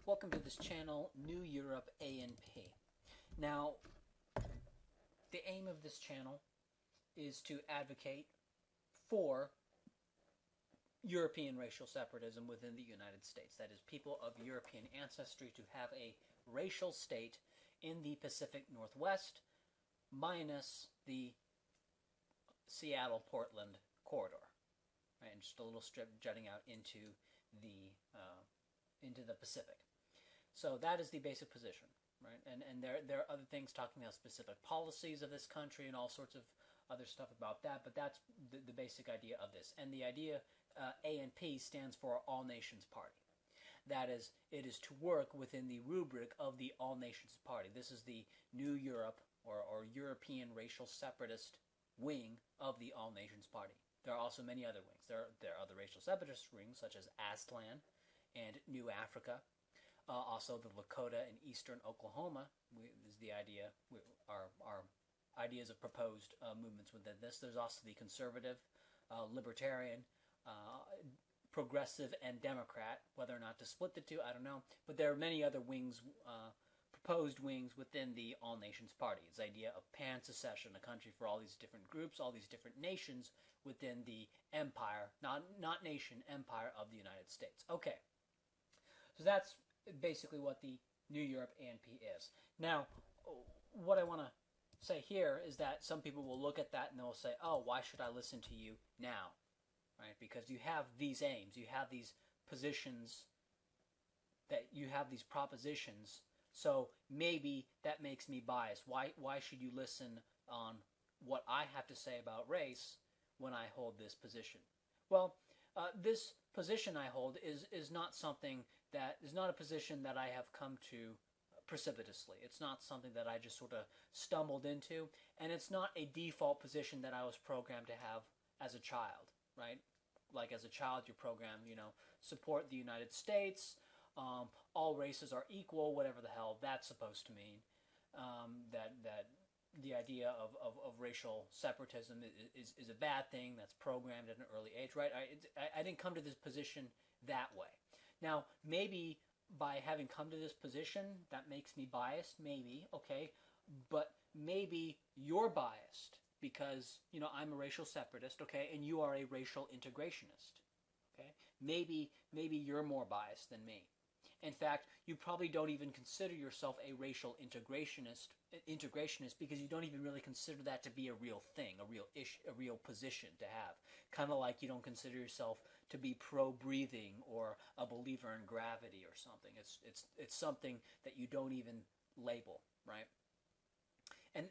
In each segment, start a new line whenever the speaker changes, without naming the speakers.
Welcome to this channel, New Europe ANP. Now, the aim of this channel is to advocate for European racial separatism within the United States. That is, people of European ancestry to have a racial state in the Pacific Northwest, minus the Seattle-Portland corridor, right? And just a little strip jutting out into the Pacific. So that is the basic position, right? And there are other things talking about specific policies of this country and all sorts of other stuff about that, but that's the basic idea of this. And the idea, ANP, stands for All Nations Party. That is, it is to work within the rubric of the All Nations Party. This is the New Europe or European racial separatist wing of the All Nations Party. There are also many other wings. There are other racial separatist wings such as Aztlan and New Africa. Also, the Lakota and Eastern Oklahoma is the idea. Our ideas of proposed movements within this. There's also the conservative, libertarian, progressive, and Democrat. Whether or not to split the two, I don't know. But there are many other wings, proposed wings within the All Nations Party. It's the idea of pan-secession, a country for all these different groups, all these different nations within the empire, not nation, empire of the United States. Okay, so that's basically what the New Europe ANP is. Now, what I want to say here is that some people will look at that and they'll say, oh, why should I listen to you now? Right? Because you have these aims, you have these positions, that you have these propositions, so maybe that makes me biased. Why should you listen on what I have to say about race when I hold this position? Well, this position I hold is not something that is not a position that I have come to precipitously. It's not something that I just sort of stumbled into, and it's not a default position that I was programmed to have as a child, right? Like as a child, you're programmed, support the United States, all races are equal, whatever the hell that's supposed to mean. That the idea of racial separatism is a bad thing that's programmed at an early age, right? I didn't come to this position that way. Now, maybe by having come to this position, that makes me biased, maybe, okay, but maybe you're biased because, I'm a racial separatist, okay, and you are a racial integrationist, okay? Maybe you're more biased than me. In fact, you probably don't even consider yourself a racial integrationist because you don't even really consider that to be a real thing, a real position to have. Kind of like you don't consider yourself to be pro-breathing or a believer in gravity or something. It's something that you don't even label, right? And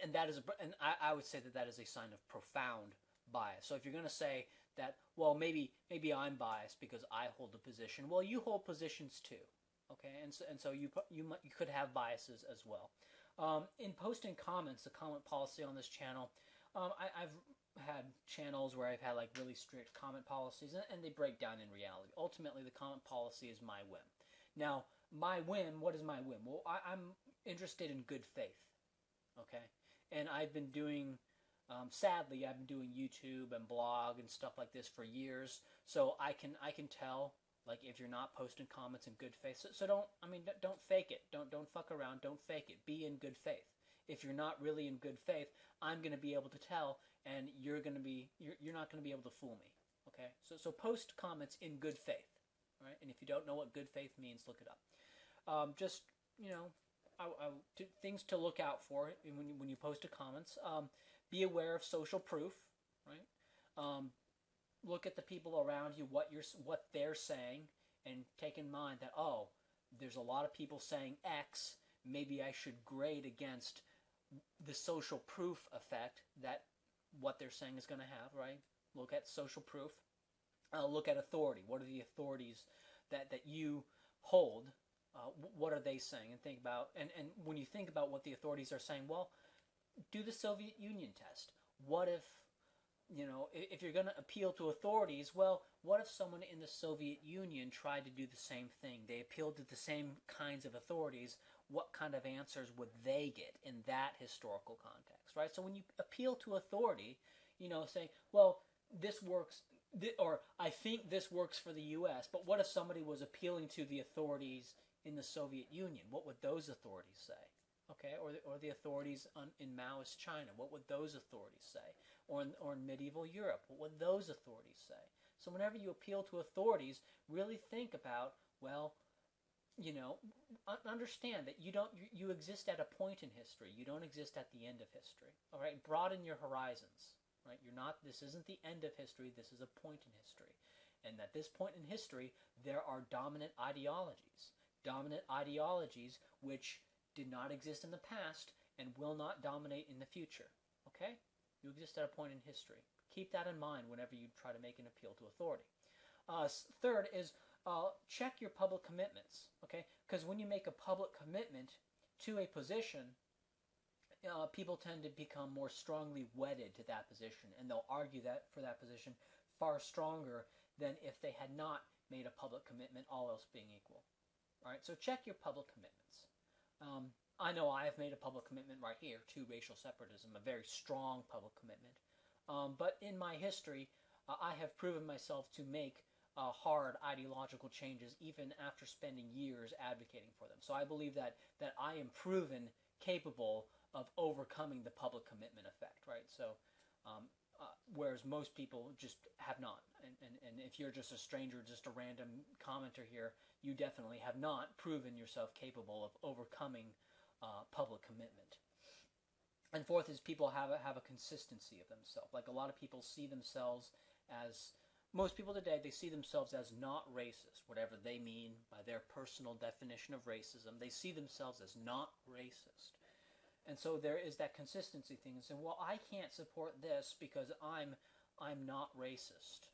I would say that is a sign of profound bias. So if you're going to say that, well, maybe I'm biased because I hold a position, well, you hold positions too. Okay, and so you could have biases as well. In posting comments, the comment policy on this channel, I've had channels where I've had like really strict comment policies, and they break down in reality. Ultimately, the comment policy is my whim. Now, my whim, what is my whim? Well, I'm interested in good faith. Okay, and I've been doing, sadly, I've been doing YouTube and blog and stuff like this for years, so I can tell. Like if you're not posting comments in good faith, so don't fake it. Don't fuck around. Don't fake it. Be in good faith. If you're not really in good faith, I'm going to be able to tell, and you're not going to be able to fool me. Okay, so post comments in good faith, right? And if you don't know what good faith means, look it up. Just things to look out for when you post the comments. Be aware of social proof, right? Look at the people around you, what they're saying, and take in mind that, oh, there's a lot of people saying X, maybe I should grade against the social proof effect that what they're saying is going to have, right? Look at social proof. Look at authority. What are the authorities that you hold? What are they saying? And think about, and when you think about what the authorities are saying, well, do the Soviet Union test. What if, if you're going to appeal to authorities, well, what if someone in the Soviet Union tried to do the same thing? They appealed to the same kinds of authorities. What kind of answers would they get in that historical context, right? So when you appeal to authority, say, well, this works, or I think this works for the U.S., but what if somebody was appealing to the authorities in the Soviet Union? What would those authorities say? Okay, or the authorities in Maoist China, what would those authorities say? Or in medieval Europe, what would those authorities say? So whenever you appeal to authorities, really think about, well, you know, understand that you exist at a point in history. You don't exist at the end of history. All right, broaden your horizons. Right, this isn't the end of history. This is a point in history, and at this point in history, there are dominant ideologies which did not exist in the past and will not dominate in the future. Okay, you exist at a point in history. Keep that in mind whenever you try to make an appeal to authority. Third is check your public commitments, okay? Because when you make a public commitment to a position, people tend to become more strongly wedded to that position, and they'll argue that for that position far stronger than if they had not made a public commitment, all else being equal. All right, so check your public commitments. I know I have made a public commitment right here to racial separatism, a very strong public commitment. But in my history, I have proven myself to make hard ideological changes even after spending years advocating for them. So I believe that I am proven capable of overcoming the public commitment effect, right? So whereas most people just have not. And if you're just a stranger, just a random commenter here, you definitely have not proven yourself capable of overcoming public commitment. And fourth is people have a consistency of themselves. Like a lot of people see themselves as, most people today, they see themselves as not racist, whatever they mean by their personal definition of racism. They see themselves as not racist. And so there is that consistency thing and saying, well, I can't support this because I'm not racist,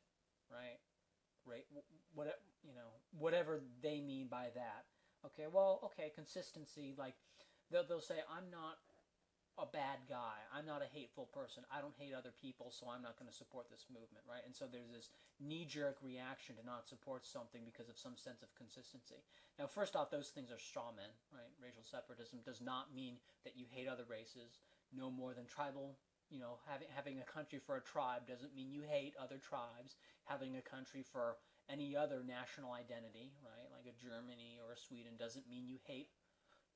right? Right? Whatever they mean by that. Okay, well, okay, consistency, like they'll say, I'm not a bad guy. I'm not a hateful person. I don't hate other people, so I'm not going to support this movement, right? And so there's this knee-jerk reaction to not support something because of some sense of consistency. Now, first off, those things are straw men, right? Racial separatism does not mean that you hate other races, no more than tribal, having a country for a tribe doesn't mean you hate other tribes. Having a country for any other national identity, right, like a Germany or a Sweden, doesn't mean you hate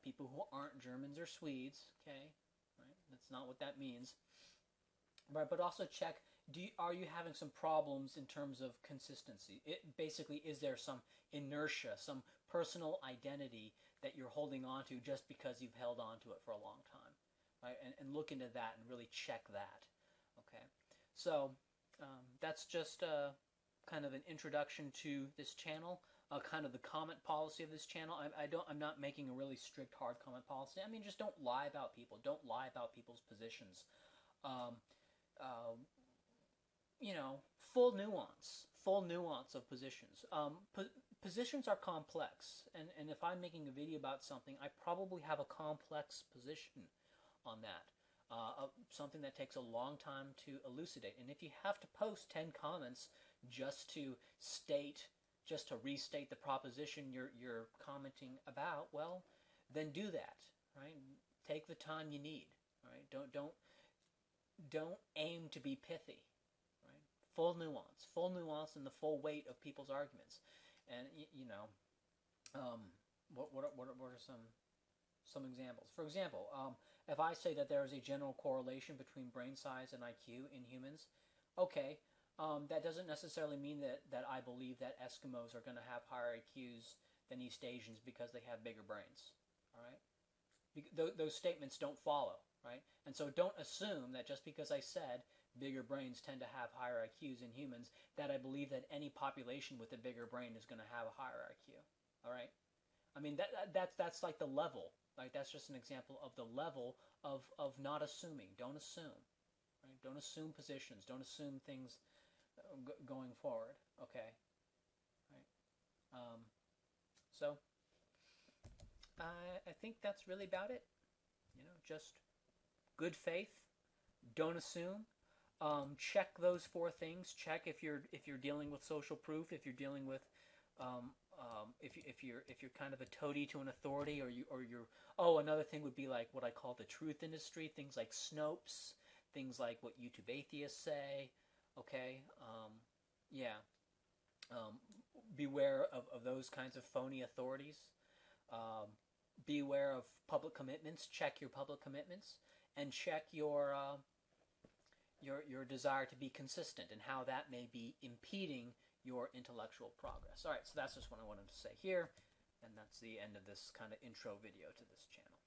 people who aren't Germans or Swedes, okay? Right? That's not what that means. Right, but also check, are you having some problems in terms of consistency? Basically, is there some inertia, some personal identity that you're holding on to just because you've held on to it for a long time? Right? And look into that and really check that. Okay, so that's just kind of an introduction to this channel. Kind of the comment policy of this channel. I'm not making a really strict hard comment policy. I mean, just don't lie about people. Don't lie about people's positions. Full nuance of positions. Positions are complex, and if I'm making a video about something, I probably have a complex position on that. Something that takes a long time to elucidate. And if you have to post 10 comments just to restate the proposition you're commenting about, well, then do that, right? Take the time you need, right? Don't aim to be pithy, right? Full nuance, and the full weight of people's arguments. And what are some examples? For example, if I say that there is a general correlation between brain size and IQ in humans, okay. That doesn't necessarily mean that I believe that Eskimos are going to have higher IQs than East Asians because they have bigger brains, all right? Those statements don't follow, right? And so don't assume that just because I said bigger brains tend to have higher IQs in humans, that I believe that any population with a bigger brain is going to have a higher IQ, all right? I mean, that's like the level, like that's just an example of the level of not assuming. Don't assume, right? Don't assume positions. Don't assume things going forward, okay, right? So I think that's really about it. Just good faith. Don't assume. Check those 4 things. Check if you're dealing with social proof. If you're dealing with if you're kind of a toady to an authority, or you're. Oh, another thing would be like what I call the truth industry. Things like Snopes. Things like what YouTube atheists say. Okay, Yeah. Beware of those kinds of phony authorities. Um, Beware of public commitments. Check your public commitments, and check your desire to be consistent and how that may be impeding your intellectual progress. All right, so that's just what I wanted to say here, and that's the end of this kind of intro video to this channel.